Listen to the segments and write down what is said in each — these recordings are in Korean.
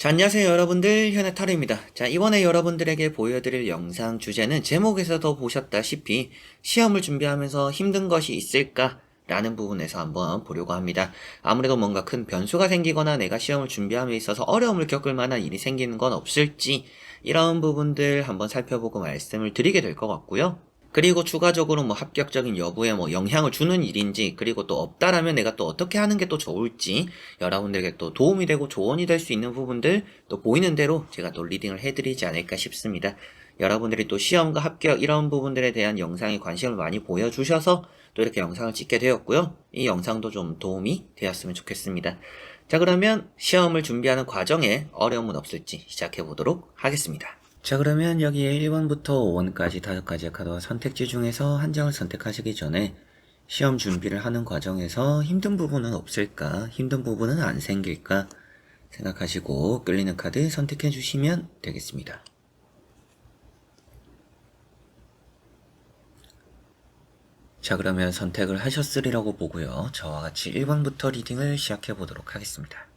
자, 안녕하세요 여러분들, 현해타로입니다. 자, 이번에 여러분들에게 보여드릴 영상 주제는 제목에서도 보셨다시피 시험을 준비하면서 힘든 것이 있을까? 라는 부분에서 한번 보려고 합니다. 아무래도 뭔가 큰 변수가 생기거나 내가 시험을 준비함에 있어서 어려움을 겪을 만한 일이 생기는 건 없을지, 이런 부분들 한번 살펴보고 말씀을 드리게 될 것 같고요. 그리고 추가적으로 뭐 합격적인 여부에 뭐 영향을 주는 일인지, 그리고 또 없다라면 내가 또 어떻게 하는 게 또 좋을지, 여러분들에게 또 도움이 되고 조언이 될 수 있는 부분들 또 보이는 대로 제가 또 리딩을 해드리지 않을까 싶습니다. 여러분들이 또 시험과 합격 이런 부분들에 대한 영상에 관심을 많이 보여주셔서 또 이렇게 영상을 찍게 되었고요. 이 영상도 좀 도움이 되었으면 좋겠습니다. 자, 그러면 시험을 준비하는 과정에 어려움은 없을지 시작해 보도록 하겠습니다. 자, 그러면 여기에 1번부터 5번까지 5가지의 카드와 선택지 중에서 한 장을 선택하시기 전에 시험 준비를 하는 과정에서 힘든 부분은 없을까, 힘든 부분은 안 생길까 생각하시고 끌리는 카드 선택해 주시면 되겠습니다. 자, 그러면 선택을 하셨으리라고 보고요. 저와 같이 1번부터 리딩을 시작해 보도록 하겠습니다.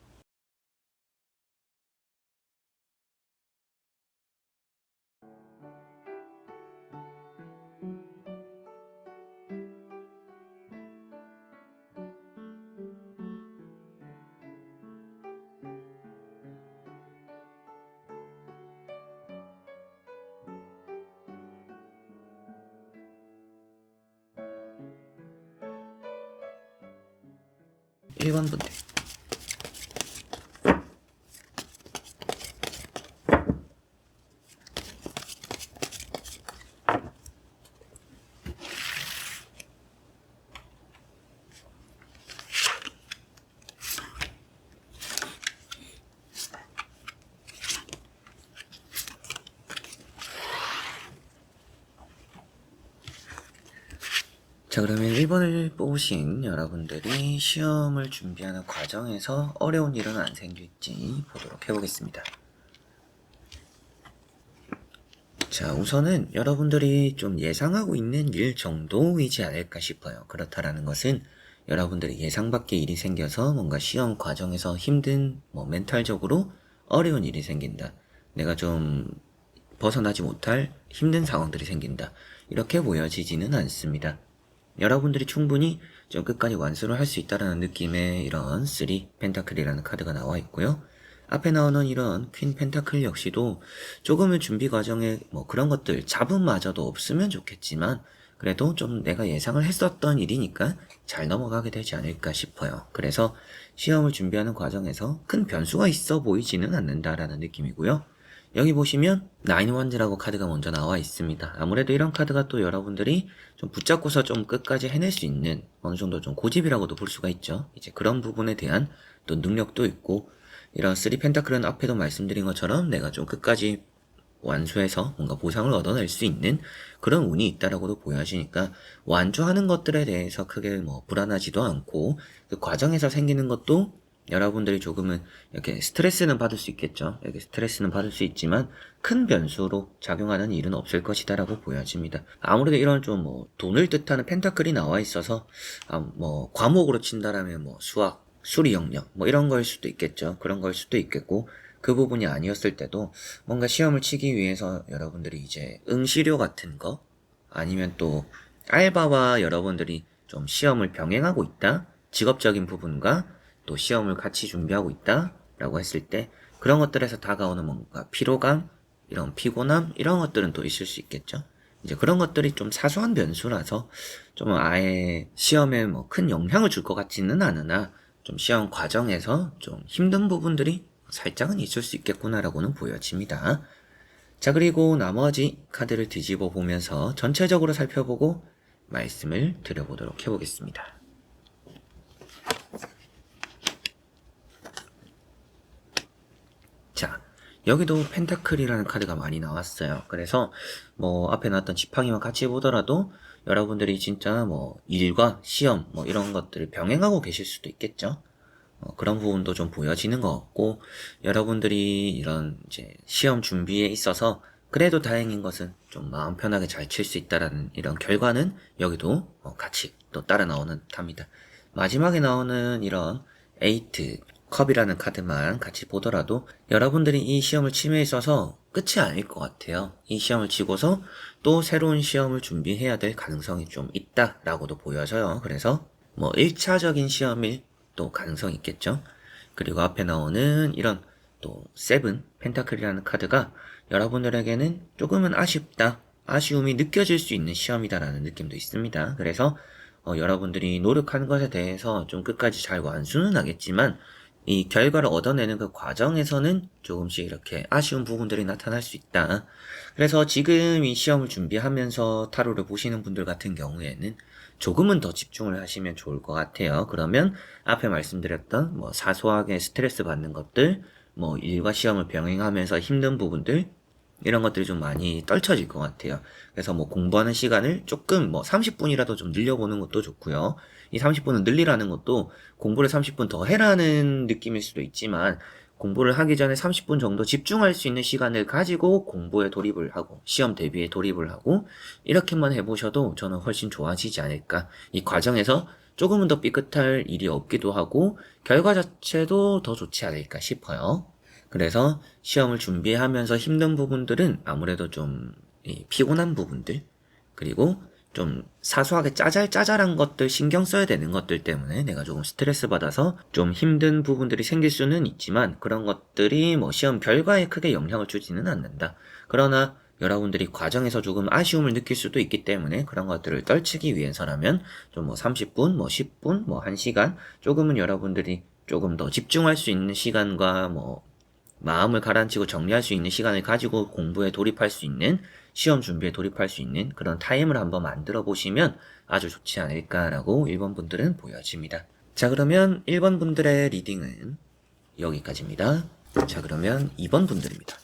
1번 분들. 자, 그러면 1번을 뽑으신 여러분들이 시험을 준비하는 과정에서 어려운 일은 안 생길지 보도록 해보겠습니다. 자, 우선은 여러분들이 좀 예상하고 있는 일 정도이지 않을까 싶어요. 그렇다라는 것은 여러분들이 예상 밖의 일이 생겨서 뭔가 시험 과정에서 힘든, 멘탈적으로 어려운 일이 생긴다. 내가 좀 벗어나지 못할 힘든 상황들이 생긴다. 이렇게 보여지지는 않습니다. 여러분들이 충분히 좀 끝까지 완수를 할 수 있다라는 느낌의 이런 3 펜타클이라는 카드가 나와 있고요. 앞에 나오는 이런 퀸 펜타클 역시도 조금의 준비 과정에 그런 것들 잡음마저도 없으면 좋겠지만 그래도 좀 내가 예상을 했었던 일이니까 잘 넘어가게 되지 않을까 싶어요. 그래서 시험을 준비하는 과정에서 큰 변수가 있어 보이지는 않는다라는 느낌이고요. 여기 보시면 나인 원즈라고 카드가 먼저 나와 있습니다. 아무래도 이런 카드가 또 여러분들이 좀 붙잡고서 좀 끝까지 해낼 수 있는 어느 정도 좀 고집이라고도 볼 수가 있죠. 이제 그런 부분에 대한 또 능력도 있고, 이런 3 펜타클은 앞에도 말씀드린 것처럼 내가 좀 끝까지 완수해서 뭔가 보상을 얻어낼 수 있는 그런 운이 있다라고도 보여지니까 완주하는 것들에 대해서 크게 불안하지도 않고, 그 과정에서 생기는 것도 여러분들이 조금은 이렇게 스트레스는 받을 수 있겠죠. 이렇게 스트레스는 받을 수 있지만 큰 변수로 작용하는 일은 없을 것이다라고 보여집니다. 아무래도 이런 좀 돈을 뜻하는 펜타클이 나와 있어서 과목으로 친다라면 수학, 수리 영역 이런 거일 수도 있겠죠. 그런 거일 수도 있겠고, 그 부분이 아니었을 때도 뭔가 시험을 치기 위해서 여러분들이 이제 응시료 같은 거, 아니면 또 알바와 여러분들이 좀 시험을 병행하고 있다, 직업적인 부분과 또 시험을 같이 준비하고 있다 라고 했을 때 그런 것들에서 다가오는 뭔가 피로감, 이런 피곤함, 이런 것들은 또 있을 수 있겠죠. 이제 그런 것들이 좀 사소한 변수라서 좀 아예 시험에 큰 영향을 줄 것 같지는 않으나 좀 시험 과정에서 좀 힘든 부분들이 살짝은 있을 수 있겠구나라고는 보여집니다. 자, 그리고 나머지 카드를 뒤집어 보면서 전체적으로 살펴보고 말씀을 드려보도록 해보겠습니다. 자, 여기도 펜타클이라는 카드가 많이 나왔어요. 그래서 앞에 나왔던 지팡이만 같이 보더라도 여러분들이 진짜 일과 시험 이런 것들을 병행하고 계실 수도 있겠죠. 그런 부분도 좀 보여지는 것 같고, 여러분들이 이런 이제 시험 준비에 있어서 그래도 다행인 것은 좀 마음 편하게 잘 칠 수 있다라는 이런 결과는 여기도 같이 또 따라 나오는 듯합니다. 마지막에 나오는 이런 에이트 컵이라는 카드만 같이 보더라도 여러분들이 이 시험을 침해에 있어서 끝이 아닐 것 같아요. 이 시험을 치고서 또 새로운 시험을 준비해야 될 가능성이 좀 있다라고도 보여져요. 그래서 뭐 1차적인 시험일 또 가능성이 있겠죠. 그리고 앞에 나오는 이런 또 세븐 펜타클이라는 카드가 여러분들에게는 조금은 아쉽다, 아쉬움이 느껴질 수 있는 시험이다라는 느낌도 있습니다. 그래서 여러분들이 노력하는 것에 대해서 좀 끝까지 잘 완수는 하겠지만 이 결과를 얻어내는 그 과정에서는 조금씩 이렇게 아쉬운 부분들이 나타날 수 있다. 그래서 지금 이 시험을 준비하면서 타로를 보시는 분들 같은 경우에는 조금은 더 집중을 하시면 좋을 것 같아요. 그러면 앞에 말씀드렸던 뭐 사소하게 스트레스 받는 것들, 뭐 일과 시험을 병행하면서 힘든 부분들, 이런 것들이 좀 많이 떨쳐질 것 같아요. 그래서 뭐 공부하는 시간을 조금 뭐 30분이라도 좀 늘려보는 것도 좋고요. 이 30분을 늘리라는 것도 공부를 30분 더 해라는 느낌일 수도 있지만 공부를 하기 전에 30분 정도 집중할 수 있는 시간을 가지고 공부에 돌입을 하고 시험 대비에 돌입을 하고 이렇게만 해보셔도 저는 훨씬 좋아지지 않을까. 이 과정에서 조금은 더 삐끗할 일이 없기도 하고 결과 자체도 더 좋지 않을까 싶어요. 그래서 시험을 준비하면서 힘든 부분들은 아무래도 좀 피곤한 부분들, 그리고 좀 사소하게 짜잘짜잘한 것들 신경 써야 되는 것들 때문에 내가 조금 스트레스 받아서 좀 힘든 부분들이 생길 수는 있지만 그런 것들이 뭐 시험 결과에 크게 영향을 주지는 않는다. 그러나 여러분들이 과정에서 조금 아쉬움을 느낄 수도 있기 때문에 그런 것들을 떨치기 위해서라면 좀 뭐 30분, 뭐 10분, 뭐 1시간 조금은 여러분들이 조금 더 집중할 수 있는 시간과 뭐 마음을 가라앉히고 정리할 수 있는 시간을 가지고 공부에 돌입할 수 있는, 시험 준비에 돌입할 수 있는 그런 타임을 한번 만들어 보시면 아주 좋지 않을까라고 1번 분들은 보여집니다. 자, 그러면 1번 분들의 리딩은 여기까지입니다. 자, 그러면 2번 분들입니다.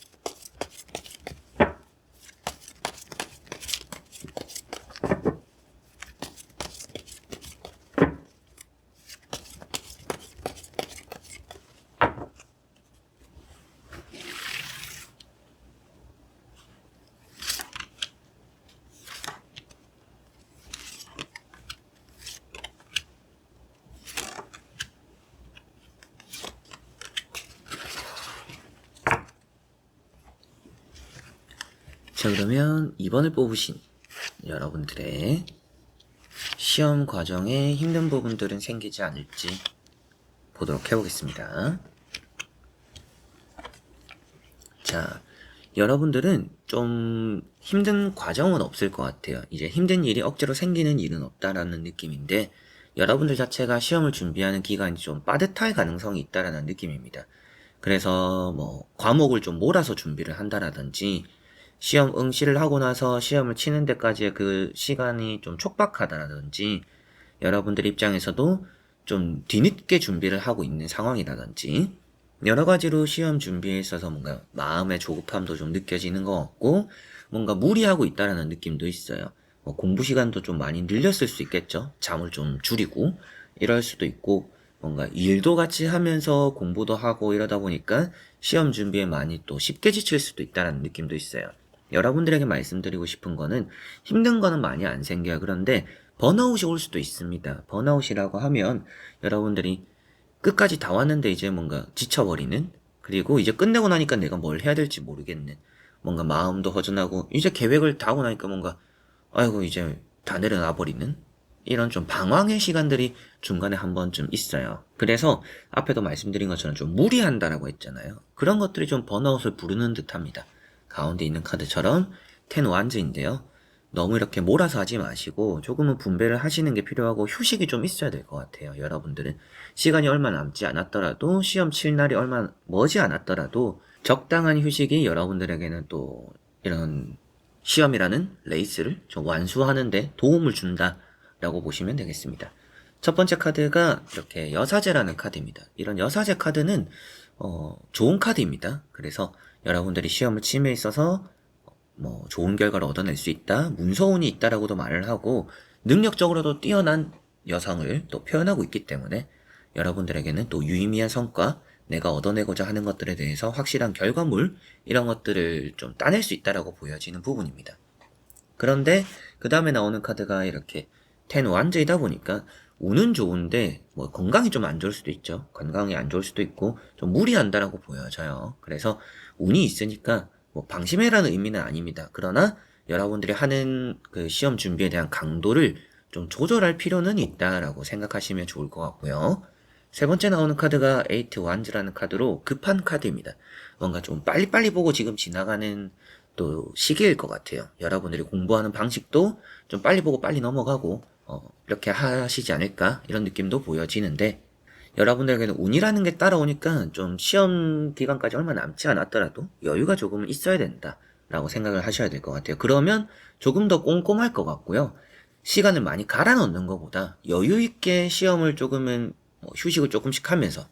자, 그러면 2번을 뽑으신 여러분들의 시험 과정에 힘든 부분들은 생기지 않을지 보도록 해보겠습니다. 자, 여러분들은 좀 힘든 과정은 없을 것 같아요. 이제 힘든 일이 억지로 생기는 일은 없다라는 느낌인데 여러분들 자체가 시험을 준비하는 기간이 좀 빠듯할 가능성이 있다라는 느낌입니다. 그래서 뭐 과목을 좀 몰아서 준비를 한다라든지 시험 응시를 하고 나서 시험을 치는 데까지의 그 시간이 좀 촉박하다라든지 여러분들 입장에서도 좀 뒤늦게 준비를 하고 있는 상황이라든지 여러 가지로 시험 준비에 있어서 뭔가 마음의 조급함도 좀 느껴지는 것 같고 뭔가 무리하고 있다라는 느낌도 있어요. 뭐 공부 시간도 좀 많이 늘렸을 수 있겠죠. 잠을 좀 줄이고 이럴 수도 있고 뭔가 일도 같이 하면서 공부도 하고 이러다 보니까 시험 준비에 많이 또 쉽게 지칠 수도 있다라는 느낌도 있어요. 여러분들에게 말씀드리고 싶은 거는 힘든 거는 많이 안 생겨요. 그런데 번아웃이 올 수도 있습니다. 번아웃이라고 하면 여러분들이 끝까지 다 왔는데 이제 뭔가 지쳐버리는, 그리고 이제 끝내고 나니까 내가 뭘 해야 될지 모르겠는, 뭔가 마음도 허전하고 이제 계획을 다 하고 나니까 뭔가 아이고 이제 다 내려놔 버리는 이런 좀 방황의 시간들이 중간에 한 번쯤 있어요. 그래서 앞에도 말씀드린 것처럼 좀 무리한다라고 했잖아요. 그런 것들이 좀 번아웃을 부르는 듯합니다. 가운데 있는 카드처럼 텐 완즈인데요. 너무 이렇게 몰아서 하지 마시고 조금은 분배를 하시는 게 필요하고 휴식이 좀 있어야 될 것 같아요. 여러분들은 시간이 얼마 남지 않았더라도 시험 칠 날이 얼마 머지 않았더라도 적당한 휴식이 여러분들에게는 또 이런 시험이라는 레이스를 좀 완수하는데 도움을 준다라고 보시면 되겠습니다. 첫 번째 카드가 이렇게 여사제라는 카드입니다. 이런 여사제 카드는 좋은 카드입니다. 그래서 여러분들이 시험을 침해에 있어서 뭐 좋은 결과를 얻어낼 수 있다, 문서운이 있다라고도 말을 하고 능력적으로도 뛰어난 여성을 또 표현하고 있기 때문에 여러분들에게는 또 유의미한 성과, 내가 얻어내고자 하는 것들에 대해서 확실한 결과물, 이런 것들을 좀 따낼 수 있다라고 보여지는 부분입니다. 그런데 그 다음에 나오는 카드가 이렇게 텐 완즈이다 보니까 운은 좋은데 뭐 건강이 좀 안 좋을 수도 있죠. 건강이 안 좋을 수도 있고 좀 무리한다라고 보여져요. 그래서 운이 있으니까 뭐 방심해라는 의미는 아닙니다. 그러나 여러분들이 하는 그 시험 준비에 대한 강도를 좀 조절할 필요는 있다라고 생각하시면 좋을 것 같고요. 세 번째 나오는 카드가 에이트 완즈라는 카드로 급한 카드입니다. 뭔가 좀 빨리빨리 보고 지금 지나가는 또 시기일 것 같아요. 여러분들이 공부하는 방식도 좀 빨리 보고 빨리 넘어가고 이렇게 하시지 않을까 이런 느낌도 보여지는데, 여러분들에게는 운이라는 게 따라오니까 좀 시험 기간까지 얼마 남지 않았더라도 여유가 조금 있어야 된다 라고 생각을 하셔야 될 것 같아요. 그러면 조금 더 꼼꼼할 것 같고요. 시간을 많이 갈아 넣는 것보다 여유 있게 시험을 조금은 휴식을 조금씩 하면서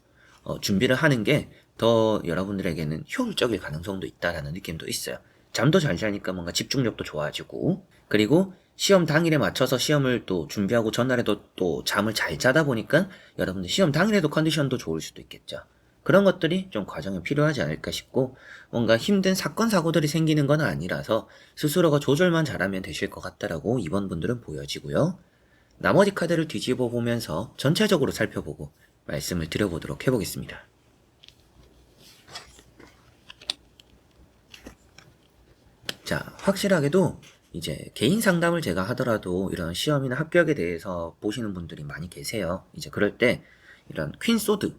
준비를 하는 게 더 여러분들에게는 효율적일 가능성도 있다라는 느낌도 있어요. 잠도 잘 자니까 뭔가 집중력도 좋아지고, 그리고 시험 당일에 맞춰서 시험을 또 준비하고 전날에도 또 잠을 잘 자다 보니까 여러분들 시험 당일에도 컨디션도 좋을 수도 있겠죠. 그런 것들이 좀 과정에 필요하지 않을까 싶고, 뭔가 힘든 사건 사고들이 생기는 건 아니라서 스스로가 조절만 잘하면 되실 것 같다라고 이번 분들은 보여지고요. 나머지 카드를 뒤집어 보면서 전체적으로 살펴보고 말씀을 드려보도록 해보겠습니다. 자, 확실하게도 이제 개인 상담을 제가 하더라도 이런 시험이나 합격에 대해서 보시는 분들이 많이 계세요. 이제 그럴 때 이런 퀸 소드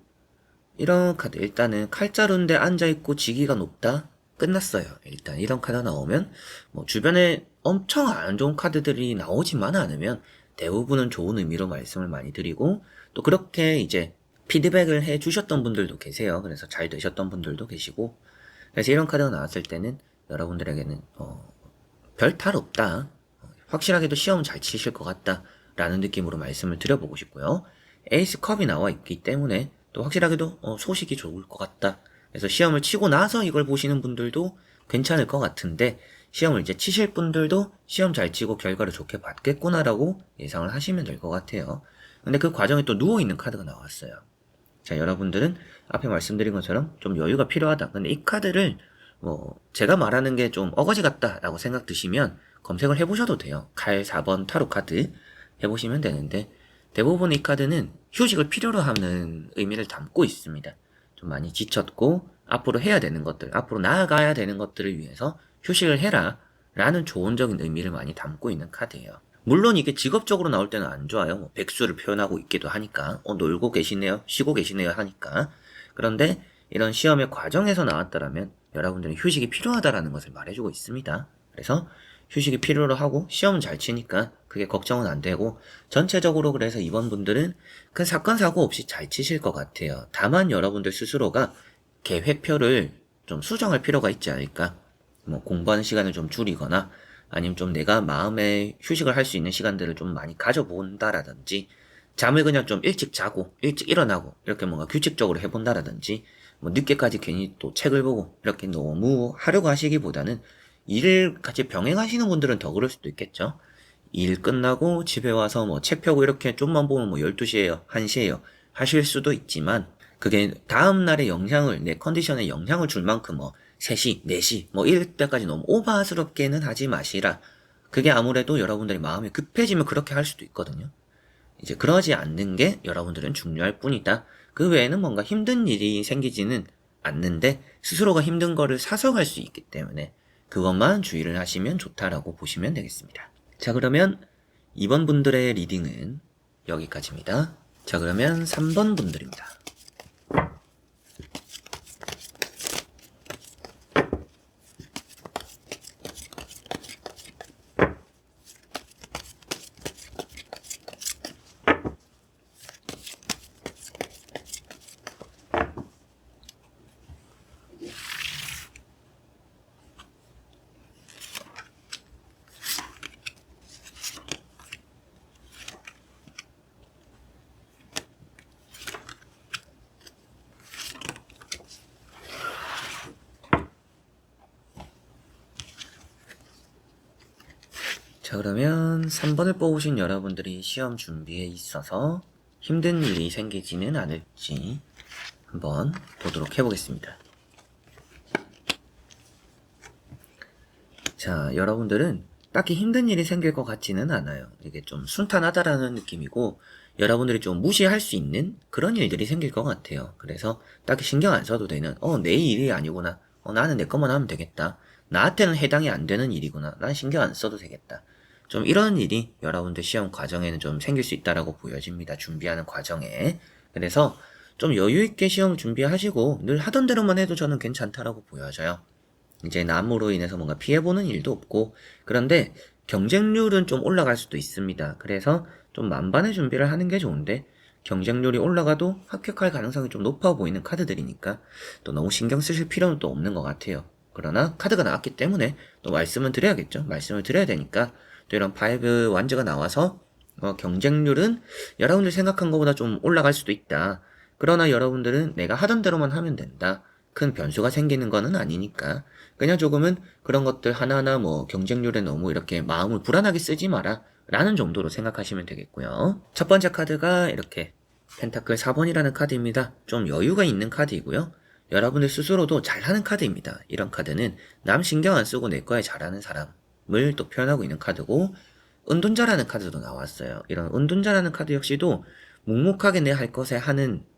이런 카드, 일단은 칼자루인데 앉아있고 지기가 높다? 끝났어요. 일단 이런 카드 나오면 뭐 주변에 엄청 안 좋은 카드들이 나오지만 않으면 대부분은 좋은 의미로 말씀을 많이 드리고, 또 그렇게 이제 피드백을 해 주셨던 분들도 계세요. 그래서 잘 되셨던 분들도 계시고, 그래서 이런 카드가 나왔을 때는 여러분들에게는 별 탈 없다, 확실하게도 시험 잘 치실 것 같다 라는 느낌으로 말씀을 드려보고 싶고요. 에이스 컵이 나와 있기 때문에 또 확실하게도 소식이 좋을 것 같다, 그래서 시험을 치고 나서 이걸 보시는 분들도 괜찮을 것 같은데, 시험을 이제 치실 분들도 시험 잘 치고 결과를 좋게 받겠구나라고 예상을 하시면 될 것 같아요. 근데 그 과정에 또 누워있는 카드가 나왔어요. 자, 여러분들은 앞에 말씀드린 것처럼 좀 여유가 필요하다. 근데 이 카드를 제가 말하는 게 좀 어거지 같다라고 생각 드시면 검색을 해보셔도 돼요. 칼 4번 타로 카드 해보시면 되는데, 대부분 이 카드는 휴식을 필요로 하는 의미를 담고 있습니다. 좀 많이 지쳤고 앞으로 해야 되는 것들, 앞으로 나아가야 되는 것들을 위해서 휴식을 해라 라는 조언적인 의미를 많이 담고 있는 카드예요. 물론 이게 직업적으로 나올 때는 안 좋아요. 백수를 표현하고 있기도 하니까, 놀고 계시네요, 쉬고 계시네요 하니까. 그런데 이런 시험의 과정에서 나왔더라면 여러분들은 휴식이 필요하다라는 것을 말해주고 있습니다. 그래서 휴식이 필요로 하고 시험은 잘 치니까 그게 걱정은 안 되고, 전체적으로 그래서 이번 분들은 큰 사건 사고 없이 잘 치실 것 같아요. 다만 여러분들 스스로가 계획표를 좀 수정할 필요가 있지 않을까. 뭐 공부하는 시간을 좀 줄이거나, 아니면 좀 내가 마음의 휴식을 할 수 있는 시간들을 좀 많이 가져본다라든지, 잠을 그냥 좀 일찍 자고 일찍 일어나고 이렇게 뭔가 규칙적으로 해본다라든지, 뭐 늦게까지 괜히 또 책을 보고 이렇게 너무 하려고 하시기보다는, 일을 같이 병행하시는 분들은 더 그럴 수도 있겠죠. 일 끝나고 집에 와서 뭐 책 펴고 이렇게 좀만 보면 뭐 12시에요, 1시에요 하실 수도 있지만, 그게 다음날의 영향을, 내 컨디션에 영향을 줄 만큼 3시, 4시 뭐 이럴 때까지 너무 오버스럽게는 하지 마시라. 그게 아무래도 여러분들이 마음이 급해지면 그렇게 할 수도 있거든요. 이제 그러지 않는 게 여러분들은 중요할 뿐이다. 그 외에는 뭔가 힘든 일이 생기지는 않는데 스스로가 힘든 거를 사서 갈 수 있기 때문에 그것만 주의를 하시면 좋다라고 보시면 되겠습니다. 자, 그러면 2번 분들의 리딩은 여기까지입니다. 자, 그러면 3번 분들입니다. 자, 그러면 3번을 뽑으신 여러분들이 시험 준비에 있어서 힘든 일이 생기지는 않을지 한번 보도록 해보겠습니다. 자, 여러분들은 딱히 힘든 일이 생길 것 같지는 않아요. 이게 좀 순탄하다라는 느낌이고 여러분들이 좀 무시할 수 있는 그런 일들이 생길 것 같아요. 그래서 딱히 신경 안 써도 되는 내 일이 아니구나. 나는 내 것만 하면 되겠다. 나한테는 해당이 안 되는 일이구나. 난 신경 안 써도 되겠다. 좀 이런 일이 여러분들 시험 과정에는 좀 생길 수 있다라고 보여집니다. 준비하는 과정에. 그래서 좀 여유 있게 시험 준비하시고 늘 하던 대로만 해도 저는 괜찮다라고 보여져요. 이제 남으로 인해서 뭔가 피해보는 일도 없고, 그런데 경쟁률은 좀 올라갈 수도 있습니다. 그래서 좀 만반의 준비를 하는 게 좋은데, 경쟁률이 올라가도 합격할 가능성이 좀 높아 보이는 카드들이니까 또 너무 신경 쓰실 필요는 또 없는 것 같아요. 그러나 카드가 나왔기 때문에 또 말씀은 드려야겠죠. 말씀을 드려야 되니까 또 이런 5 완즈가 나와서 경쟁률은 여러분들 생각한 것보다 좀 올라갈 수도 있다. 그러나 여러분들은 내가 하던 대로만 하면 된다. 큰 변수가 생기는 거는 아니니까 그냥 조금은 그런 것들 하나하나 경쟁률에 너무 이렇게 마음을 불안하게 쓰지 마라 라는 정도로 생각하시면 되겠고요. 첫 번째 카드가 이렇게 펜타클 4번이라는 카드입니다. 좀 여유가 있는 카드이고요. 여러분들 스스로도 잘하는 카드입니다. 이런 카드는 남 신경 안 쓰고 내 거에 잘하는 사람을 또 표현하고 있는 카드고, 은둔자라는 카드도 나왔어요. 이런 은둔자라는 카드 역시도 묵묵하게 내 할 것에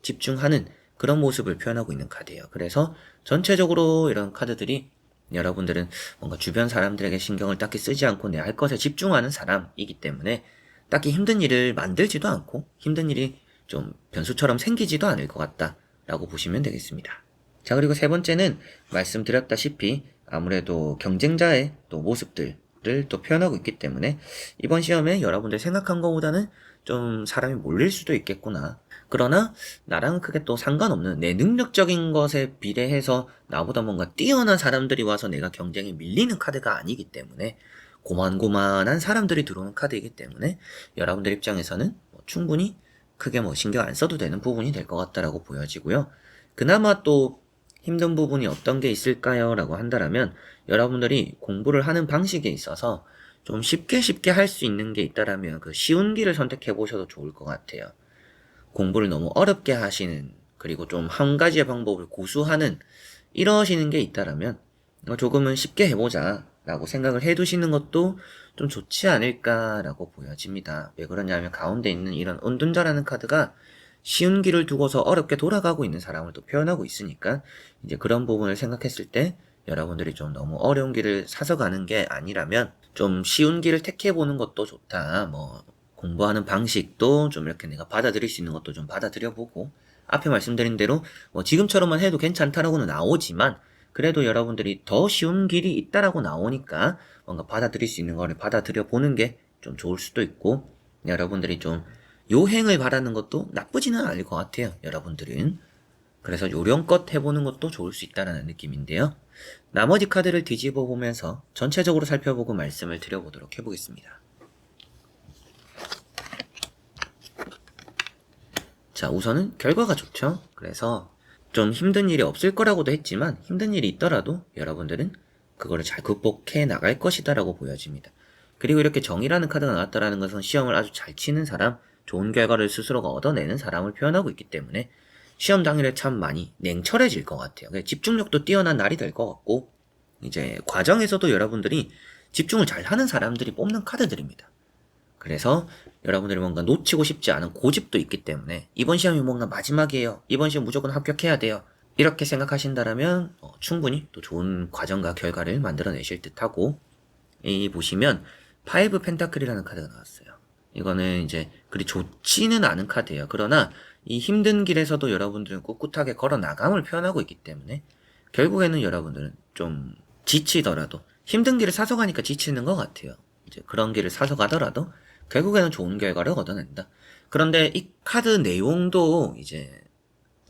집중하는 그런 모습을 표현하고 있는 카드예요. 그래서 전체적으로 이런 카드들이 여러분들은 뭔가 주변 사람들에게 신경을 딱히 쓰지 않고 내 할 것에 집중하는 사람이기 때문에 딱히 힘든 일을 만들지도 않고 힘든 일이 좀 변수처럼 생기지도 않을 것 같다라고 보시면 되겠습니다. 자, 그리고 세 번째는 말씀드렸다시피 아무래도 경쟁자의 또 모습들을 또 표현하고 있기 때문에 이번 시험에 여러분들 생각한 것보다는 좀 사람이 몰릴 수도 있겠구나. 그러나 나랑 크게 또 상관없는 내 능력적인 것에 비례해서 나보다 뭔가 뛰어난 사람들이 와서 내가 경쟁에 밀리는 카드가 아니기 때문에 고만고만한 사람들이 들어오는 카드이기 때문에 여러분들 입장에서는 충분히 크게 신경 안 써도 되는 부분이 될 것 같다라고 보여지고요. 그나마 또 힘든 부분이 어떤 게 있을까요? 라고 한다면 여러분들이 공부를 하는 방식에 있어서 좀 쉽게 할 수 있는 게 있다라면 그 쉬운 길을 선택해 보셔도 좋을 것 같아요. 공부를 너무 어렵게 하시는, 그리고 좀 한 가지의 방법을 고수하는 이러시는 게 있다라면 조금은 쉽게 해보자 라고 생각을 해두시는 것도 좀 좋지 않을까라고 보여집니다. 왜 그러냐면 가운데 있는 이런 은둔자라는 카드가 쉬운 길을 두고서 어렵게 돌아가고 있는 사람을 또 표현하고 있으니까 이제 그런 부분을 생각했을 때 여러분들이 좀 너무 어려운 길을 사서 가는 게 아니라면 좀 쉬운 길을 택해보는 것도 좋다. 공부하는 방식도 좀 이렇게 내가 받아들일 수 있는 것도 좀 받아들여보고, 앞에 말씀드린 대로 지금처럼만 해도 괜찮다라고는 나오지만 그래도 여러분들이 더 쉬운 길이 있다라고 나오니까 뭔가 받아들일 수 있는 거를 받아들여 보는 게 좀 좋을 수도 있고, 여러분들이 좀 요행을 바라는 것도 나쁘지는 않을 것 같아요. 여러분들은. 그래서 요령껏 해보는 것도 좋을 수 있다는 느낌인데요. 나머지 카드를 뒤집어 보면서 전체적으로 살펴보고 말씀을 드려보도록 해보겠습니다. 자, 우선은 결과가 좋죠. 그래서 좀 힘든 일이 없을 거라고도 했지만 힘든 일이 있더라도 여러분들은 그거를 잘 극복해 나갈 것이다 라고 보여집니다. 그리고 이렇게 정의라는 카드가 나왔다는 것은 시험을 아주 잘 치는 사람, 좋은 결과를 스스로가 얻어내는 사람을 표현하고 있기 때문에 시험 당일에 참 많이 냉철해질 것 같아요. 집중력도 뛰어난 날이 될 것 같고, 이제 과정에서도 여러분들이 집중을 잘 하는 사람들이 뽑는 카드들입니다. 그래서 여러분들이 뭔가 놓치고 싶지 않은 고집도 있기 때문에 이번 시험이 뭔가 마지막이에요. 이번 시험 무조건 합격해야 돼요. 이렇게 생각하신다면 충분히 또 좋은 과정과 결과를 만들어내실 듯하고, 이 보시면 5 펜타클이라는 카드가 나왔어요. 이거는 이제 그리 좋지는 않은 카드예요. 그러나 이 힘든 길에서도 여러분들은 꿋꿋하게 걸어 나감을 표현하고 있기 때문에 결국에는 여러분들은 좀 지치더라도 힘든 길을 사서 가니까 지치는 것 같아요. 이제 그런 길을 사서 가더라도 결국에는 좋은 결과를 얻어낸다. 그런데 이 카드 내용도 이제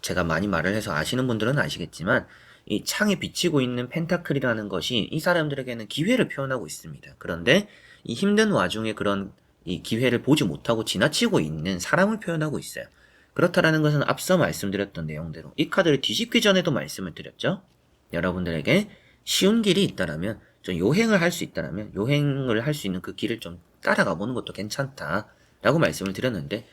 제가 많이 말을 해서 아시는 분들은 아시겠지만 이 창에 비치고 있는 펜타클이라는 것이 이 사람들에게는 기회를 표현하고 있습니다. 그런데 이 힘든 와중에 그런 이 기회를 보지 못하고 지나치고 있는 사람을 표현하고 있어요. 그렇다라는 것은 앞서 말씀드렸던 내용대로 이 카드를 뒤집기 전에도 말씀을 드렸죠. 여러분들에게 쉬운 길이 있다라면, 좀 요행을 할 수 있다라면 요행을 할 수 있는 그 길을 좀 따라가 보는 것도 괜찮다라고 말씀을 드렸는데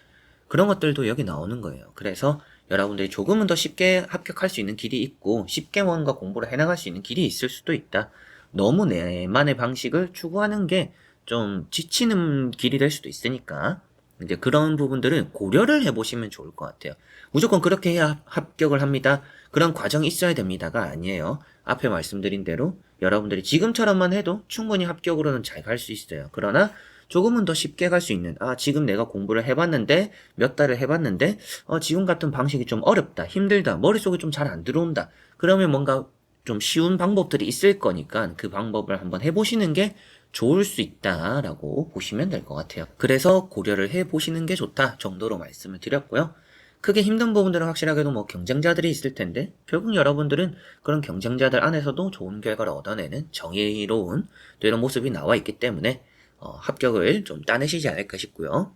그런 것들도 여기 나오는 거예요. 그래서 여러분들이 조금은 더 쉽게 합격할 수 있는 길이 있고 쉽게 뭔가 공부를 해나갈 수 있는 길이 있을 수도 있다. 너무 내만의 방식을 추구하는 게 좀 지치는 길이 될 수도 있으니까 이제 그런 부분들은 고려를 해보시면 좋을 것 같아요. 무조건 그렇게 해야 합격을 합니다. 그런 과정이 있어야 됩니다가 아니에요. 앞에 말씀드린 대로 여러분들이 지금처럼만 해도 충분히 합격으로는 잘 갈 수 있어요. 그러나 조금은 더 쉽게 갈 수 있는, 지금 내가 공부를 해봤는데, 몇 달을 해봤는데, 지금 같은 방식이 좀 어렵다, 힘들다, 머릿속에 좀 잘 안 들어온다. 그러면 뭔가 좀 쉬운 방법들이 있을 거니까 그 방법을 한번 해보시는 게 좋을 수 있다라고 보시면 될 것 같아요. 그래서 고려를 해보시는 게 좋다 정도로 말씀을 드렸고요. 크게 힘든 부분들은 확실하게도 뭐 경쟁자들이 있을 텐데 결국 여러분들은 그런 경쟁자들 안에서도 좋은 결과를 얻어내는 정의로운 또 이런 모습이 나와 있기 때문에 합격을 좀 따내시지 않을까 싶고요.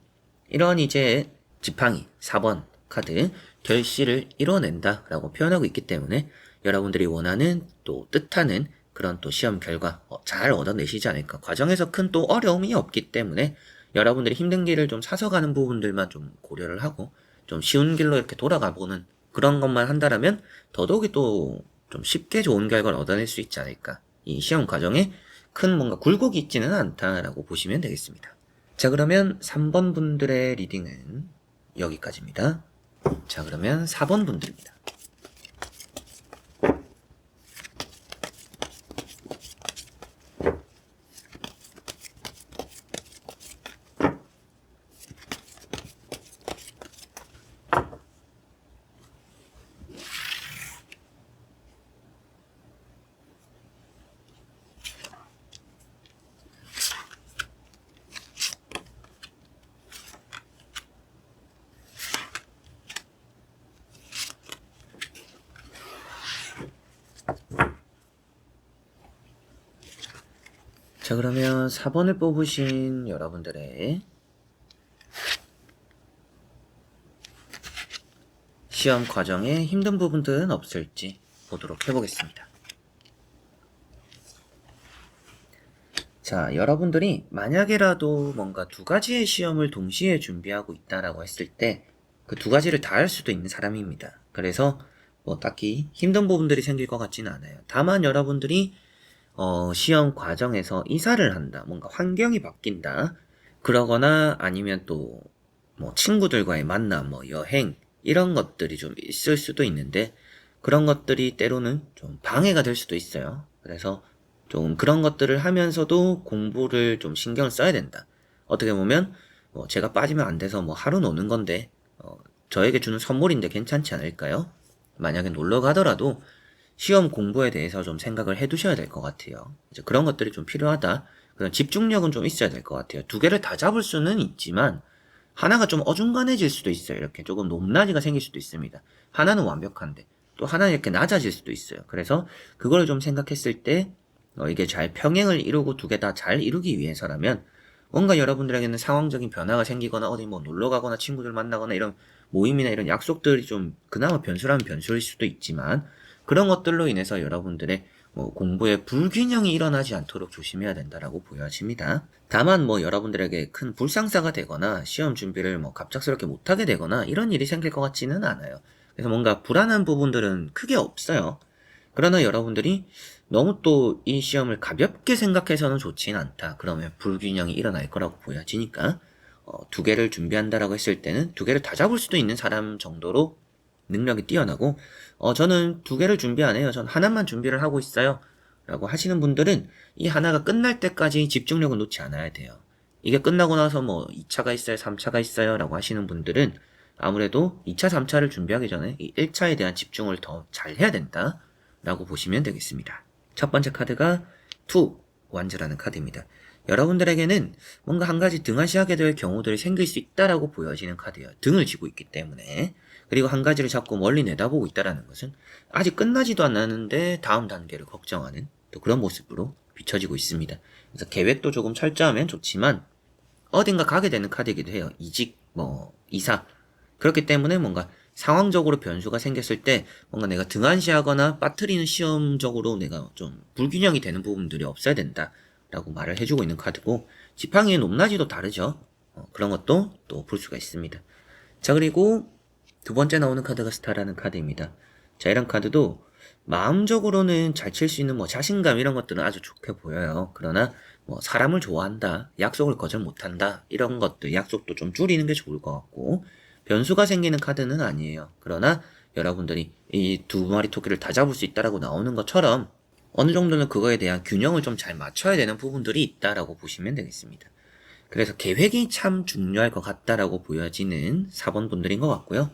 이런 이제 지팡이 4번 카드 결실을 이뤄낸다라고 표현하고 있기 때문에 여러분들이 원하는 또 뜻하는 그런 또 시험 결과 잘 얻어내시지 않을까. 과정에서 큰 또 어려움이 없기 때문에 여러분들이 힘든 길을 좀 사서 가는 부분들만 좀 고려를 하고 좀 쉬운 길로 이렇게 돌아가 보는 그런 것만 한다라면 더더욱이 또 좀 쉽게 좋은 결과를 얻어낼 수 있지 않을까. 이 시험 과정에 큰 뭔가 굴곡이 있지는 않다라고 보시면 되겠습니다. 자, 그러면 3번 분들의 리딩은 여기까지입니다. 자, 그러면 4번 분들입니다. 자, 그러면 4번을 뽑으신 여러분들의 시험 과정에 힘든 부분들은 없을지 보도록 해보겠습니다. 자, 여러분들이 만약에라도 뭔가 두 가지의 시험을 동시에 준비하고 있다라고 했을 때 그 두 가지를 다 할 수도 있는 사람입니다. 그래서 뭐 딱히 힘든 부분들이 생길 것 같지는 않아요. 다만 여러분들이 시험 과정에서 이사를 한다, 뭔가 환경이 바뀐다, 그러거나 아니면 또 뭐 친구들과의 만남, 뭐 여행 이런 것들이 좀 있을 수도 있는데 그런 것들이 때로는 좀 방해가 될 수도 있어요. 그래서 좀 그런 것들을 하면서도 공부를 좀 신경을 써야 된다. 어떻게 보면 뭐 제가 빠지면 안 돼서 뭐 하루 노는 건데 저에게 주는 선물인데 괜찮지 않을까요? 만약에 놀러 가더라도 시험 공부에 대해서 좀 생각을 해 두셔야 될 것 같아요. 이제 그런 것들이 좀 필요하다. 그런 집중력은 좀 있어야 될 것 같아요. 두 개를 다 잡을 수는 있지만 하나가 좀 어중간해질 수도 있어요. 이렇게 조금 높낮이가 생길 수도 있습니다. 하나는 완벽한데 또 하나는 이렇게 낮아질 수도 있어요. 그래서 그걸 좀 생각했을 때 이게 잘 평행을 이루고 두 개 다 잘 이루기 위해서라면 뭔가 여러분들에게는 상황적인 변화가 생기거나 어디 뭐 놀러 가거나 친구들 만나거나 이런 모임이나 이런 약속들이 좀 그나마 변수라면 변수일 수도 있지만 그런 것들로 인해서 여러분들의 뭐 공부에 불균형이 일어나지 않도록 조심해야 된다라고 보여집니다. 다만 뭐 여러분들에게 큰 불상사가 되거나 시험 준비를 뭐 갑작스럽게 못하게 되거나 이런 일이 생길 것 같지는 않아요. 그래서 뭔가 불안한 부분들은 크게 없어요. 그러나 여러분들이 너무 또 이 시험을 가볍게 생각해서는 좋지는 않다. 그러면 불균형이 일어날 거라고 보여지니까 두 개를 준비한다라고 했을 때는 두 개를 다 잡을 수도 있는 사람 정도로 능력이 뛰어나고 저는 두 개를 준비 안 해요. 전 하나만 준비를 하고 있어요. 라고 하시는 분들은 이 하나가 끝날 때까지 집중력을 놓지 않아야 돼요. 이게 끝나고 나서 뭐 2차가 있어요, 3차가 있어요 라고 하시는 분들은 아무래도 2차, 3차를 준비하기 전에 이 1차에 대한 집중을 더 잘 해야 된다 라고 보시면 되겠습니다. 첫 번째 카드가 투 완즈라는 카드입니다. 여러분들에게는 뭔가 한 가지 등한시하게 될 경우들이 생길 수 있다라고 보여지는 카드예요. 등을 쥐고 있기 때문에. 그리고 한 가지를 자꾸 멀리 내다보고 있다라는 것은 아직 끝나지도 않았는데 다음 단계를 걱정하는 또 그런 모습으로 비춰지고 있습니다. 그래서 계획도 조금 철저하면 좋지만 어딘가 가게 되는 카드이기도 해요. 이직, 뭐 이사. 그렇기 때문에 뭔가 상황적으로 변수가 생겼을 때 뭔가 내가 등한시하거나 빠뜨리는 시험적으로 내가 좀 불균형이 되는 부분들이 없어야 된다 라고 말을 해주고 있는 카드고 지팡이의 높낮이도 다르죠. 그런 것도 또 볼 수가 있습니다. 자, 그리고 두 번째 나오는 카드가 스타라는 카드입니다. 자, 이런 카드도 마음적으로는 잘 칠 수 있는 뭐 자신감 이런 것들은 아주 좋게 보여요. 그러나 뭐 사람을 좋아한다, 약속을 거절 못한다 이런 것들 약속도 좀 줄이는 게 좋을 것 같고 변수가 생기는 카드는 아니에요. 그러나 여러분들이 이 두 마리 토끼를 다 잡을 수 있다라고 나오는 것처럼 어느 정도는 그거에 대한 균형을 좀 잘 맞춰야 되는 부분들이 있다라고 보시면 되겠습니다. 그래서 계획이 참 중요할 것 같다라고 보여지는 4번 분들인 것 같고요.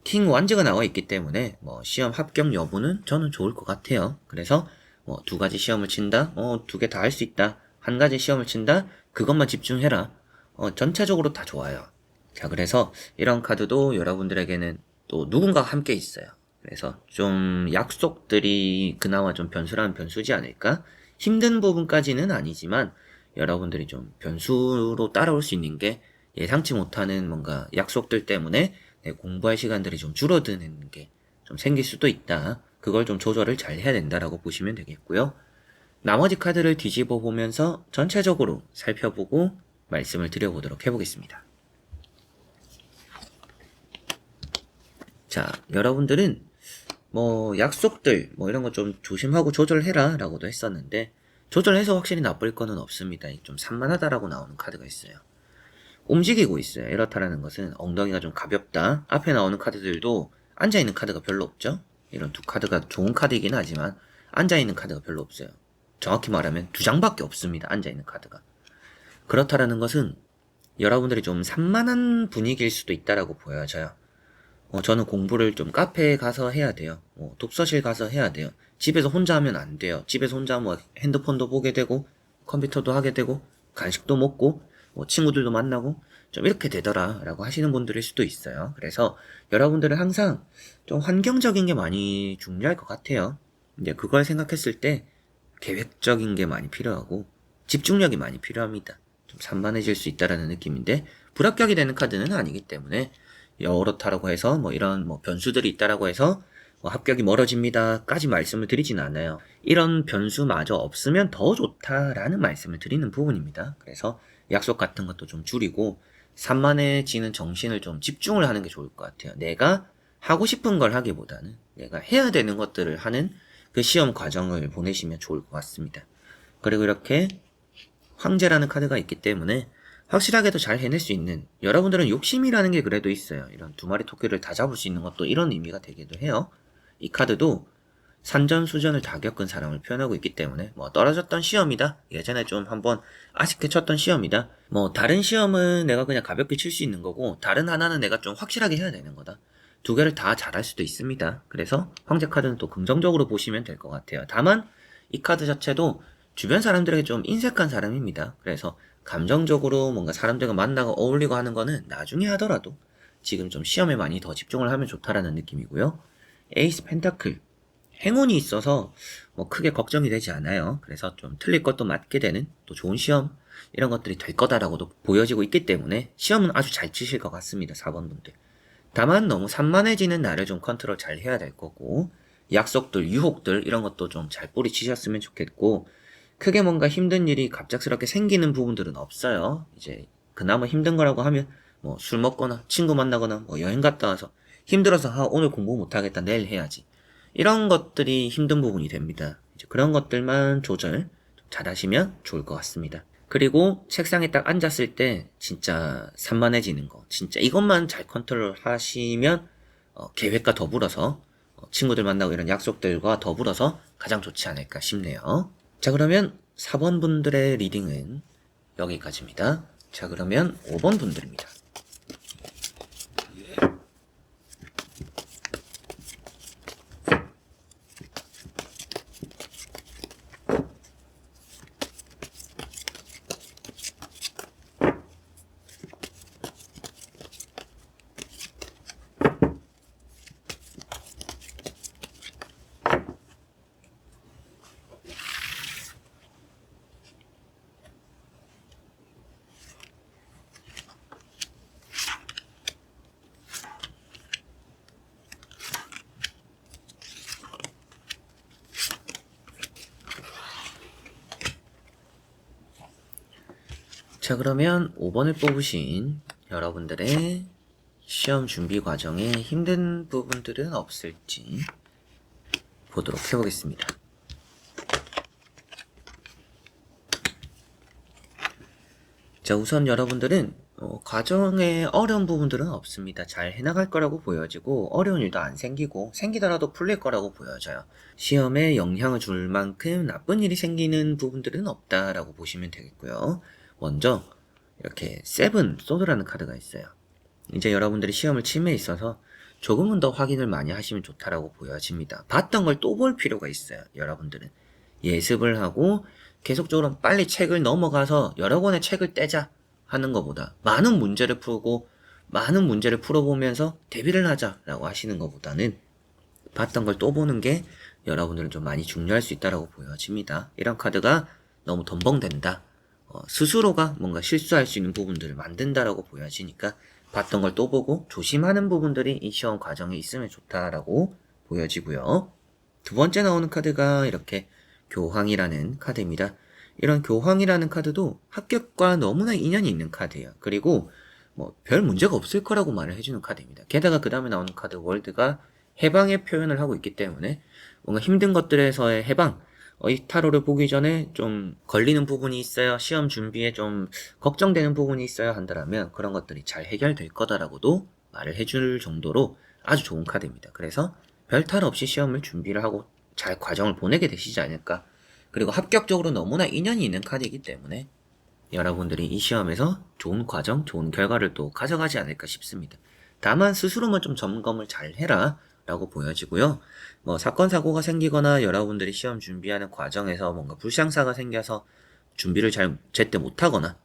킹 완즈가 나와 있기 때문에 뭐 시험 합격 여부는 저는 좋을 것 같아요. 그래서 뭐 두 가지 시험을 친다, 두 개 다 할 수 있다, 한 가지 시험을 친다, 그것만 집중해라. 전체적으로 다 좋아요. 자, 그래서 이런 카드도 여러분들에게는 또 누군가가 함께 있어요. 그래서 좀 약속들이 그나마 좀 변수라면 변수지 않을까? 힘든 부분까지는 아니지만 여러분들이 좀 변수로 따라올 수 있는 게 예상치 못하는 뭔가 약속들 때문에 공부할 시간들이 좀 줄어드는 게 좀 생길 수도 있다. 그걸 좀 조절을 잘 해야 된다라고 보시면 되겠고요. 나머지 카드를 뒤집어 보면서 전체적으로 살펴보고 말씀을 드려보도록 해보겠습니다. 자, 여러분들은 뭐 약속들 뭐 이런 거 좀 조심하고 조절해라 라고도 했었는데 조절해서 확실히 나쁠 거는 없습니다. 좀 산만하다라고 나오는 카드가 있어요. 움직이고 있어요. 이렇다라는 것은 엉덩이가 좀 가볍다. 앞에 나오는 카드들도 앉아있는 카드가 별로 없죠. 이런 두 카드가 좋은 카드이긴 하지만 앉아있는 카드가 별로 없어요. 정확히 말하면 두 장밖에 없습니다. 앉아있는 카드가. 그렇다라는 것은 여러분들이 좀 산만한 분위기일 수도 있다라고 보여져요. 저는 공부를 좀 카페에 가서 해야 돼요. 독서실 가서 해야 돼요. 집에서 혼자 하면 안 돼요. 집에서 혼자 하면 핸드폰도 보게 되고 컴퓨터도 하게 되고 간식도 먹고 친구들도 만나고 좀 이렇게 되더라 라고 하시는 분들일 수도 있어요. 그래서 여러분들은 항상 좀 환경적인 게 많이 중요할 것 같아요. 이제 그걸 생각했을 때 계획적인 게 많이 필요하고 집중력이 많이 필요합니다. 좀 산만해질 수 있다라는 느낌인데 불합격이 되는 카드는 아니기 때문에 여렇다라고 해서 뭐 이런 뭐 변수들이 있다라고 해서 합격이 멀어집니다까지 말씀을 드리진 않아요. 이런 변수마저 없으면 더 좋다라는 말씀을 드리는 부분입니다. 그래서 약속 같은 것도 좀 줄이고 산만해지는 정신을 좀 집중을 하는 게 좋을 것 같아요. 내가 하고 싶은 걸 하기보다는 내가 해야 되는 것들을 하는 그 시험 과정을 보내시면 좋을 것 같습니다. 그리고 이렇게 황제라는 카드가 있기 때문에 확실하게도 잘 해낼 수 있는 여러분들은 욕심이라는 게 그래도 있어요. 이런 두 마리 토끼를 다 잡을 수 있는 것도 이런 의미가 되기도 해요. 이 카드도 산전수전을 다 겪은 사람을 표현하고 있기 때문에 뭐 떨어졌던 시험이다. 예전에 좀 한번 아쉽게 쳤던 시험이다. 뭐 다른 시험은 내가 그냥 가볍게 칠 수 있는 거고 다른 하나는 내가 좀 확실하게 해야 되는 거다. 두 개를 다 잘할 수도 있습니다. 그래서 황제 카드는 또 긍정적으로 보시면 될 것 같아요. 다만 이 카드 자체도 주변 사람들에게 좀 인색한 사람입니다. 그래서 감정적으로 뭔가 사람들과 만나고 어울리고 하는 거는 나중에 하더라도 지금 좀 시험에 많이 더 집중을 하면 좋다라는 느낌이고요. 에이스 펜타클 행운이 있어서 뭐 크게 걱정이 되지 않아요. 그래서 좀 틀릴 것도 맞게 되는 또 좋은 시험 이런 것들이 될 거다라고도 보여지고 있기 때문에 시험은 아주 잘 치실 것 같습니다. 4번 분들. 다만 너무 산만해지는 나를 좀 컨트롤 잘 해야 될 거고 약속들, 유혹들 이런 것도 좀 잘 뿌리치셨으면 좋겠고 크게 뭔가 힘든 일이 갑작스럽게 생기는 부분들은 없어요. 이제 그나마 힘든 거라고 하면 뭐 술 먹거나 친구 만나거나 뭐 여행 갔다 와서 힘들어서 오늘 공부 못하겠다 내일 해야지 이런 것들이 힘든 부분이 됩니다. 이제 그런 것들만 조절 잘 하시면 좋을 것 같습니다. 그리고 책상에 딱 앉았을 때 진짜 산만해지는 거 진짜 이것만 잘 컨트롤 하시면 계획과 더불어서 친구들 만나고 이런 약속들과 더불어서 가장 좋지 않을까 싶네요. 자, 그러면 4번 분들의 리딩은 여기까지입니다. 자, 그러면 5번 분들입니다. 자, 그러면 5번을 뽑으신 여러분들의 시험 준비 과정에 힘든 부분들은 없을지 보도록 해보겠습니다. 자, 우선 여러분들은 과정에 어려운 부분들은 없습니다. 잘 해나갈 거라고 보여지고 어려운 일도 안 생기고 생기더라도 풀릴 거라고 보여져요. 시험에 영향을 줄 만큼 나쁜 일이 생기는 부분들은 없다라고 보시면 되겠고요. 먼저 이렇게 세븐 소드라는 카드가 있어요. 이제 여러분들이 시험을 침해 있어서 조금은 더 확인을 많이 하시면 좋다라고 보여집니다. 봤던 걸 또 볼 필요가 있어요. 여러분들은 예습을 하고 계속적으로 빨리 책을 넘어가서 여러 권의 책을 떼자 하는 것보다 많은 문제를 풀고 많은 문제를 풀어보면서 대비를 하자라고 하시는 것보다는 봤던 걸 또 보는 게 여러분들은 좀 많이 중요할 수 있다라고 보여집니다. 이런 카드가 너무 덤벙된다. 스스로가 뭔가 실수할 수 있는 부분들을 만든다라고 보여지니까 봤던 걸 또 보고 조심하는 부분들이 이 시험 과정에 있으면 좋다라고 보여지고요. 두 번째 나오는 카드가 이렇게 교황이라는 카드입니다. 이런 교황이라는 카드도 합격과 너무나 인연이 있는 카드예요. 그리고 뭐 별 문제가 없을 거라고 말을 해주는 카드입니다. 게다가 그 다음에 나오는 카드 월드가 해방의 표현을 하고 있기 때문에 뭔가 힘든 것들에서의 해방, 이 타로를 보기 전에 좀 걸리는 부분이 있어요. 시험 준비에 좀 걱정되는 부분이 있어야 한다면 그런 것들이 잘 해결될 거다라고도 말을 해줄 정도로 아주 좋은 카드입니다. 그래서 별 탈 없이 시험을 준비를 하고 잘 과정을 보내게 되시지 않을까. 그리고 합격적으로 너무나 인연이 있는 카드이기 때문에 여러분들이 이 시험에서 좋은 과정, 좋은 결과를 또 가져가지 않을까 싶습니다. 다만 스스로만 좀 점검을 잘 해라 라고 보여지고요. 뭐 사건 사고가 생기거나 여러분들이 시험 준비하는 과정에서 뭔가 불상사가 생겨서 준비를 잘 제때 못하거나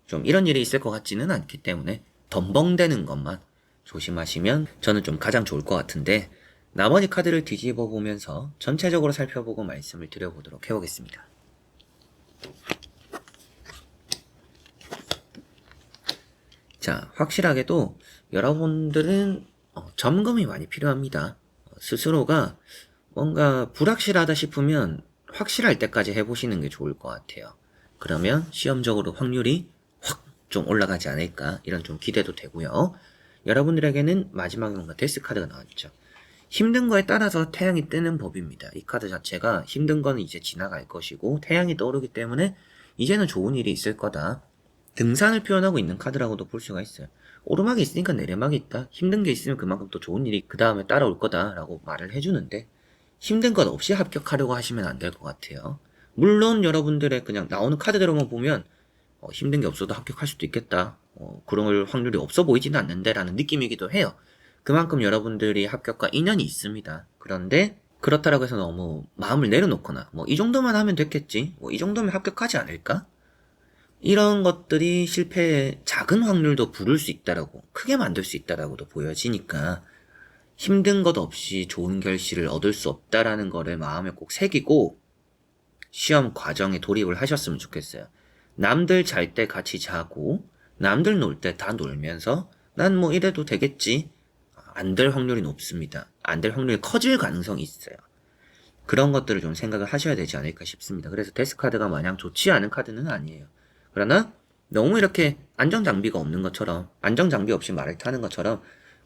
좀 이런 일이 있을 것 같지는 않기 때문에 덤벙대는 것만 조심하시면 저는 좀 가장 좋을 것 같은데, 나머지 카드를 뒤집어 보면서 전체적으로 살펴보고 말씀을 드려보도록 해보겠습니다. 자, 확실하게도 여러분들은 점검이 많이 필요합니다. 스스로가 뭔가 불확실하다 싶으면 확실할 때까지 해보시는 게 좋을 것 같아요. 그러면 시험적으로 확률이 확 좀 올라가지 않을까, 이런 좀 기대도 되고요. 여러분들에게는 마지막에 뭔가 데스 카드가 나왔죠. 힘든 거에 따라서 태양이 뜨는 법입니다. 이 카드 자체가 힘든 거는 이제 지나갈 것이고 태양이 떠오르기 때문에 이제는 좋은 일이 있을 거다. 등산을 표현하고 있는 카드라고도 볼 수가 있어요. 오르막이 있으니까 내리막이 있다. 힘든 게 있으면 그만큼 또 좋은 일이 그 다음에 따라올 거다라고 말을 해주는데, 힘든 것 없이 합격하려고 하시면 안 될 것 같아요. 물론 여러분들의 그냥 나오는 카드대로만 보면 힘든 게 없어도 합격할 수도 있겠다. 그럴 확률이 없어 보이지는 않는데 라는 느낌이기도 해요. 그만큼 여러분들이 합격과 인연이 있습니다. 그런데 그렇다라고 해서 너무 마음을 내려놓거나 뭐 이 정도만 하면 됐겠지, 뭐 이 정도면 합격하지 않을까, 이런 것들이 실패의 작은 확률도 부를 수 있다라고, 크게 만들 수 있다라고도 보여지니까 힘든 것 없이 좋은 결실을 얻을 수 없다라는 거를 마음에 꼭 새기고 시험 과정에 돌입을 하셨으면 좋겠어요. 남들 잘 때 같이 자고 남들 놀 때 다 놀면서 난 뭐 이래도 되겠지, 안 될 확률이 높습니다. 안 될 확률이 커질 가능성이 있어요. 그런 것들을 좀 생각을 하셔야 되지 않을까 싶습니다. 그래서 데스 카드가 마냥 좋지 않은 카드는 아니에요. 그러나 너무 이렇게 안정장비가 없는 것처럼, 안정장비 없이 말을 타는 것처럼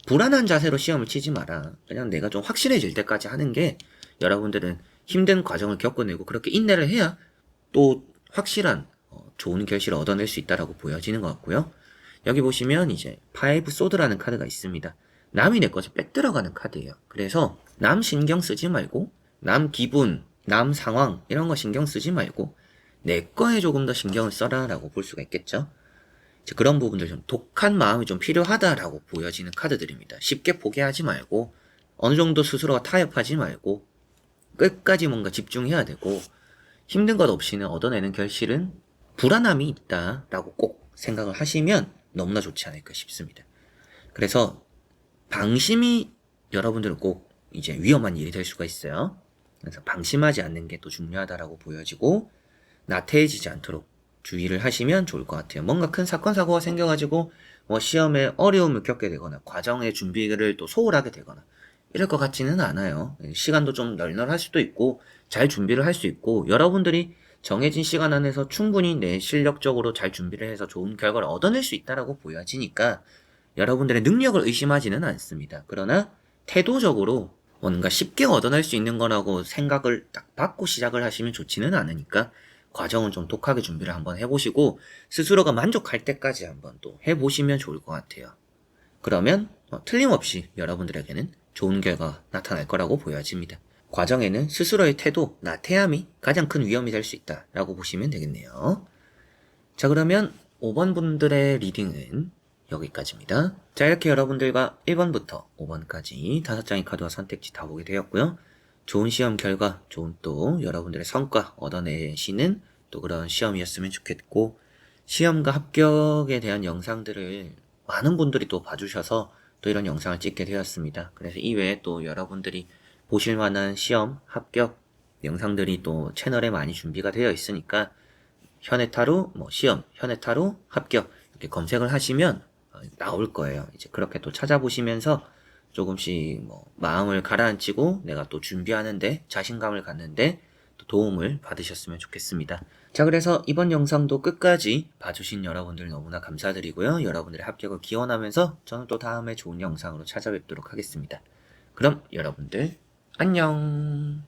불안한 자세로 시험을 치지 마라. 그냥 내가 좀 확실해질 때까지 하는 게, 여러분들은 힘든 과정을 겪어내고 그렇게 인내를 해야 또 확실한 좋은 결실을 얻어낼 수 있다라고 보여지는 것 같고요. 여기 보시면 이제 파이브 소드라는 카드가 있습니다. 남이 내 것을 뺏들어가는 카드예요. 그래서 남 신경 쓰지 말고, 남 기분, 남 상황 이런 거 신경 쓰지 말고 내 거에 조금 더 신경을 써라 라고 볼 수가 있겠죠. 그런 부분들, 좀 독한 마음이 좀 필요하다라고 보여지는 카드들입니다. 쉽게 포기하지 말고 어느 정도 스스로가 타협하지 말고 끝까지 뭔가 집중해야 되고, 힘든 것 없이는 얻어내는 결실은 불안함이 있다라고 꼭 생각을 하시면 너무나 좋지 않을까 싶습니다. 그래서 방심이 여러분들은 꼭 이제 위험한 일이 될 수가 있어요. 그래서 방심하지 않는 게 또 중요하다라고 보여지고, 나태해지지 않도록 주의를 하시면 좋을 것 같아요. 뭔가 큰 사건 사고가 생겨가지고 뭐 시험에 어려움을 겪게 되거나 과정의 준비를 또 소홀하게 되거나 이럴 것 같지는 않아요. 시간도 좀 널널할 수도 있고 잘 준비를 할 수 있고, 여러분들이 정해진 시간 안에서 충분히 내 실력적으로 잘 준비를 해서 좋은 결과를 얻어낼 수 있다라고 보여지니까 여러분들의 능력을 의심하지는 않습니다. 그러나 태도적으로 뭔가 쉽게 얻어낼 수 있는 거라고 생각을 딱 받고 시작을 하시면 좋지는 않으니까 과정은 좀 독하게 준비를 한번 해보시고 스스로가 만족할 때까지 한번 또 해보시면 좋을 것 같아요. 그러면 틀림없이 여러분들에게는 좋은 결과가 나타날 거라고 보여집니다. 과정에는 스스로의 태도, 나태함이 가장 큰 위험이 될 수 있다라고 보시면 되겠네요. 자, 그러면 5번 분들의 리딩은 여기까지입니다. 자, 이렇게 여러분들과 1번부터 5번까지 5장의 카드와 선택지 다 보게 되었고요. 좋은 시험 결과, 좋은 또 여러분들의 성과 얻어내시는 또 그런 시험이었으면 좋겠고, 시험과 합격에 대한 영상들을 많은 분들이 또 봐주셔서 또 이런 영상을 찍게 되었습니다. 그래서 이외에 또 여러분들이 보실 만한 시험, 합격 영상들이 또 채널에 많이 준비가 되어 있으니까 현해타로 시험, 현해타로 합격 이렇게 검색을 하시면 나올 거예요. 이제 그렇게 또 찾아보시면서 조금씩 마음을 가라앉히고 내가 또 준비하는데 자신감을 갖는데 또 도움을 받으셨으면 좋겠습니다. 자, 그래서 이번 영상도 끝까지 봐주신 여러분들 너무나 감사드리고요. 여러분들의 합격을 기원하면서 저는 또 다음에 좋은 영상으로 찾아뵙도록 하겠습니다. 그럼 여러분들 안녕.